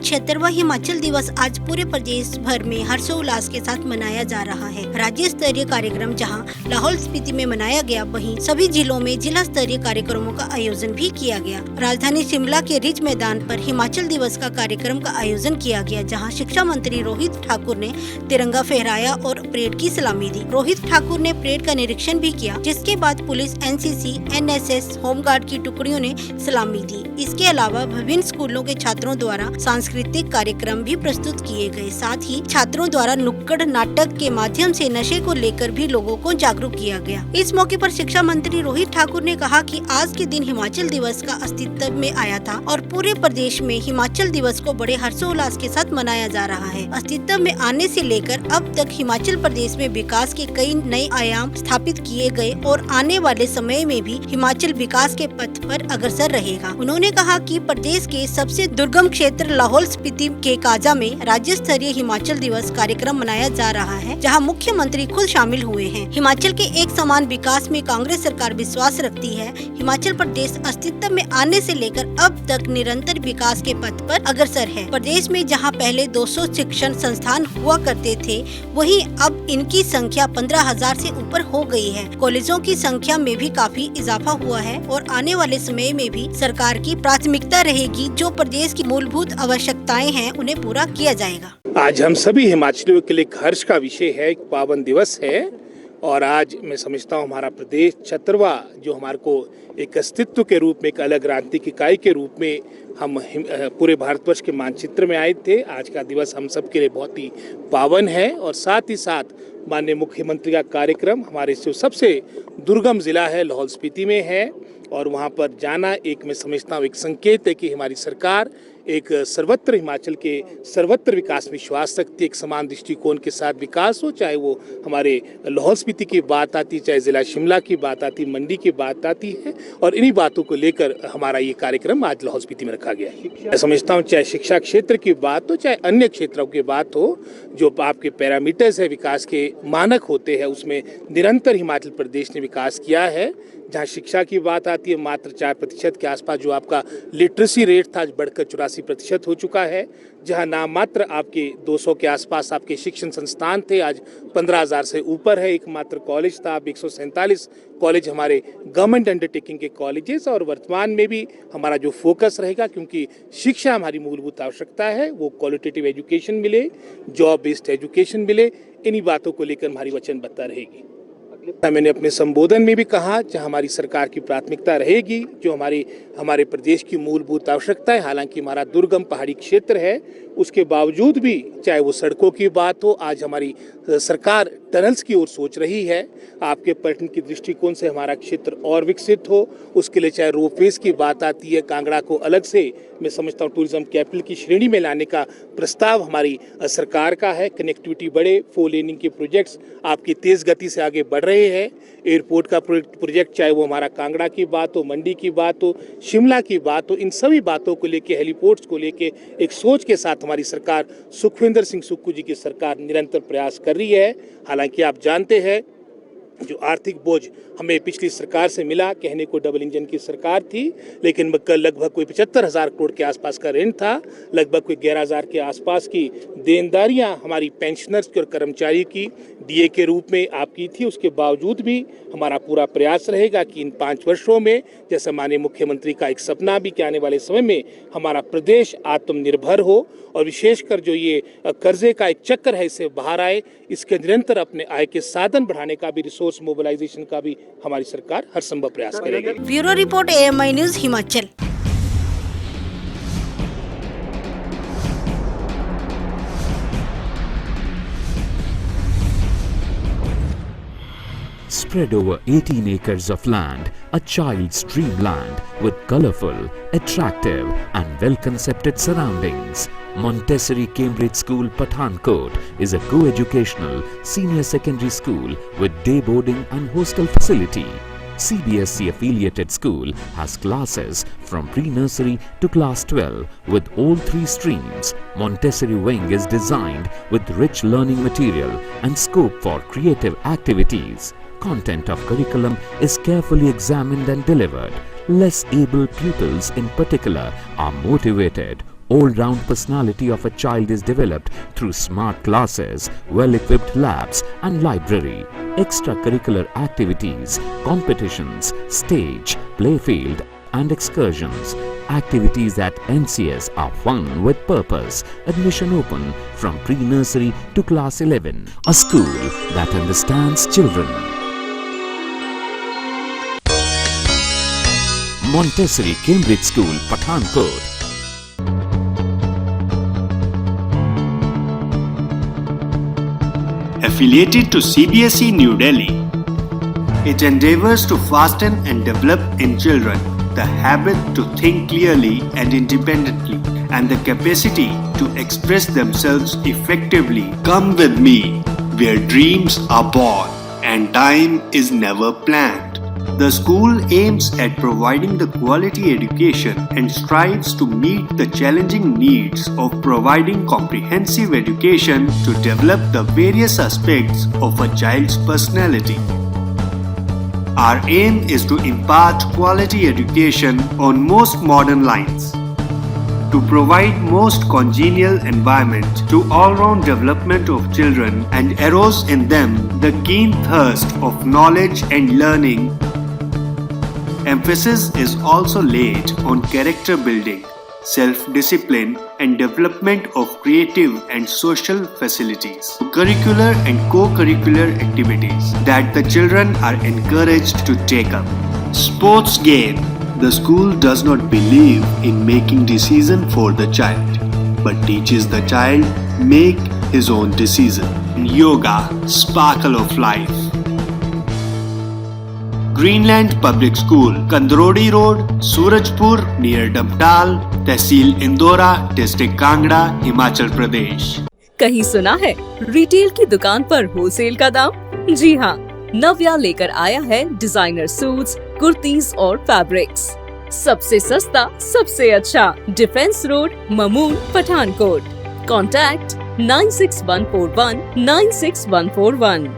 76वां हिमाचल दिवस आज पूरे प्रदेश भर में हर्षोल्लास के साथ मनाया जा रहा है। राज्य स्तरीय कार्यक्रम जहां लाहौल स्पीति में मनाया गया, वहीं सभी जिलों में जिला स्तरीय कार्यक्रमों का आयोजन भी किया गया। राजधानी शिमला के रिज मैदान पर हिमाचल दिवस का कार्यक्रम का आयोजन किया गया, जहां शिक्षा मंत्री रोहित ठाकुर ने तिरंगा फहराया और परेड की सलामी दी। रोहित ठाकुर ने परेड का निरीक्षण भी किया, जिसके बाद पुलिस, एनसीसी, एनएसएस, होमगार्ड की टुकड़ियों ने सलामी दी। इसके अलावा विभिन्न स्कूलों के छात्रों द्वारा सांस्कृतिक कार्यक्रम भी प्रस्तुत किए गए। साथ ही छात्रों द्वारा नुक्कड़ नाटक के माध्यम से नशे को लेकर भी लोगों को जागरूक किया गया। इस मौके पर शिक्षा मंत्री रोहित ठाकुर ने कहा कि आज के दिन हिमाचल दिवस का अस्तित्व में आया था और पूरे प्रदेश में हिमाचल दिवस को बड़े हर्षोल्लास के साथ मनाया जा रहा है। अस्तित्व में आने से लेकर अब तक हिमाचल प्रदेश में विकास के कई नए आयाम स्थापित किए गए और आने वाले समय में भी हिमाचल विकास के पथ पर अग्रसर रहेगा। उन्होंने कहा कि प्रदेश के सबसे दुर्गम क्षेत्र लाहौल स्पीति के काजा में राज्य स्तरीय हिमाचल दिवस कार्यक्रम मनाया जा रहा है, जहां मुख्यमंत्री खुद शामिल हुए हैं। हिमाचल के एक समान विकास में कांग्रेस सरकार विश्वास रखती है। हिमाचल प्रदेश अस्तित्व में आने से लेकर अब तक निरंतर विकास के पथ पर अग्रसर है। प्रदेश में जहां पहले 200 शिक्षण संस्थान हुआ करते थे, वहीं अब इनकी संख्या 15,000 से ऊपर हो गई है। कॉलेजों की संख्या में भी काफी इजाफा हुआ है और आने वाले समय में भी सरकार की प्राथमिकता रहेगी। जो प्रदेश की मूलभूत आवश्यकताएं हैं, उन्हें पूरा किया जाएगा। आज हम सभी हिमाचलियों के लिए हर्ष का विषय है, एक पावन दिवस है और आज मैं समझता हूँ हमारा प्रदेश 76वां जो हमारे को एक अस्तित्व के रूप में, एक अलग राजनीतिक इकाई के रूप में हम पूरे भारतवर्ष के मानचित्र में आए थे। आज का दिवस हम सब के लिए बहुत ही पावन है और साथ ही साथ माननीय मुख्यमंत्री का कार्यक्रम हमारे जो सबसे दुर्गम जिला है लाहौल स्पीति में है और वहाँ पर जाना एक मैं समझता हूँ एक संकेत है कि हमारी सरकार एक सर्वत्र हिमाचल के सर्वत्र विकास में विश्वास रखती है। एक समान दृष्टिकोण के साथ विकास हो, चाहे वो हमारे लाहौल स्पीति की बात आती, चाहे जिला शिमला की बात आती, मंडी की बात आती है और इन्हीं बातों को लेकर हमारा ये कार्यक्रम आज लाहौल स्पीति में रखा गया है। मैं समझता हूँ चाहे शिक्षा क्षेत्र की बात हो, चाहे अन्य क्षेत्रों की बात हो, जो आपके पैरामीटर्स है, विकास के मानक होते हैं, उसमें निरंतर हिमाचल प्रदेश ने विकास किया है। जहाँ शिक्षा की बात आती है, मात्र 4% के आसपास जो आपका लिटरेसी रेट था, आज बढ़कर 84% हो चुका है। जहाँ नाम मात्र आपके 200 के आसपास आपके शिक्षण संस्थान थे, आज 15,000 से ऊपर है। एक मात्र कॉलेज था, अब 147 कॉलेज हमारे गवर्नमेंट अंडरटेकिंग के कॉलेजेस और वर्तमान में भी हमारा जो फोकस रहेगा, क्योंकि शिक्षा हमारी मूलभूत आवश्यकता है, वो क्वालिटेटिव एजुकेशन मिले, जॉब बेस्ड एजुकेशन मिले, इन्हीं बातों को लेकर हमारी वचनबद्धता रहेगी। मैंने अपने संबोधन में भी कहा कि हमारी सरकार की प्राथमिकता रहेगी जो हमारे प्रदेश की मूलभूत आवश्यकता है। हालांकि हमारा दुर्गम पहाड़ी क्षेत्र है, उसके बावजूद भी चाहे वो सड़कों की बात हो, आज हमारी सरकार टनल्स की ओर सोच रही है। आपके पर्यटन की दृष्टिकोण से हमारा क्षेत्र और विकसित हो, उसके लिए चाहे रोपवेज की बात आती है, कांगड़ा को अलग से मैं समझता हूँ टूरिज्म कैपिटल की श्रेणी में लाने का प्रस्ताव हमारी सरकार का है। कनेक्टिविटी बढ़े, 4 लेनिंग के प्रोजेक्ट्स आपकी तेज गति से आगे बढ़ रहे हैं। एयरपोर्ट का प्रोजेक्ट, चाहे वो हमारा कांगड़ा की बात हो, मंडी की बात हो, शिमला की बात हो, इन सभी बातों को लेके, हेलीपोर्ट्स को लेके एक सोच के साथ हमारी सरकार, सुखविंदर सिंह सुक्खू जी की सरकार निरंतर प्रयास कर रही है। हालांकि आप जानते हैं जो आर्थिक बोझ हमें पिछली सरकार से मिला, कहने को डबल इंजन की सरकार थी, लेकिन लगभग कोई 75,000 करोड़ के आसपास का ऋण था, लगभग कोई 11,000 के आसपास की देनदारियां हमारी पेंशनर्स और कर्मचारी की डीए के रूप में आपकी थी। उसके बावजूद भी हमारा पूरा प्रयास रहेगा कि इन 5 वर्षों में, जैसे माननीय मुख्यमंत्री का एक सपना भी कि आने वाले समय में हमारा प्रदेश आत्मनिर्भर हो और विशेषकर जो ये कर्जे का एक चक्कर है, इससे बाहर आए, इसके निरंतर अपने आय के साधन बढ़ाने का भी, रिसोर्स मोबिलाइजेशन का भी हमारी सरकार हर संभव प्रयास करेगी। Bureau report, AMI news, Himachal. Spread over 18 acres of land, a child's dreamland with colorful, attractive and well-concepted surroundings. Montessori Cambridge School Pathankot is a co-educational senior secondary school with day boarding and hostel facility. CBSE affiliated school has classes from pre-nursery to class 12 with all 3 streams. Montessori wing is designed with rich learning material and scope for creative activities. Content of curriculum is carefully examined and delivered. Less able pupils in particular are motivated, all-round personality of a child is developed through smart classes, well-equipped labs and library, extracurricular activities, competitions, stage, playfield and excursions. Activities at NCS are fun with purpose. Admission open from pre-nursery to class 11. A school that understands children. Montessori Cambridge School, Pathankot. Affiliated to CBSE New Delhi, it endeavors to fasten and develop in children the habit to think clearly and independently and the capacity to express themselves effectively. Come with me where dreams are born and time is never planned. The school aims at providing the quality education and strives to meet the challenging needs of providing comprehensive education to develop the various aspects of a child's personality. Our aim is to impart quality education on most modern lines, to provide most congenial environment to all-round development of children and arouse in them the keen thirst of knowledge and learning. Emphasis is also laid on character building, self-discipline and development of creative and social facilities, curricular and co-curricular activities that the children are encouraged to take up. Sports game. The school does not believe in making decision for the child, but teaches the child make his own decision. Yoga, sparkle of life. Greenland Public School, Kandrodi Road, Surajpur near Dabtal, tehsil Indora, district Kangra, Himachal Pradesh. कहीं सुना है retail की दुकान पर wholesale का दाम? जी हाँ, नव्या लेकर आया है डिजाइनर सूट्स, कुर्तीज और फैब्रिक्स। सबसे सस्ता, सबसे अच्छा। Defence road, Mamun, Pathankot. Contact 9614196141।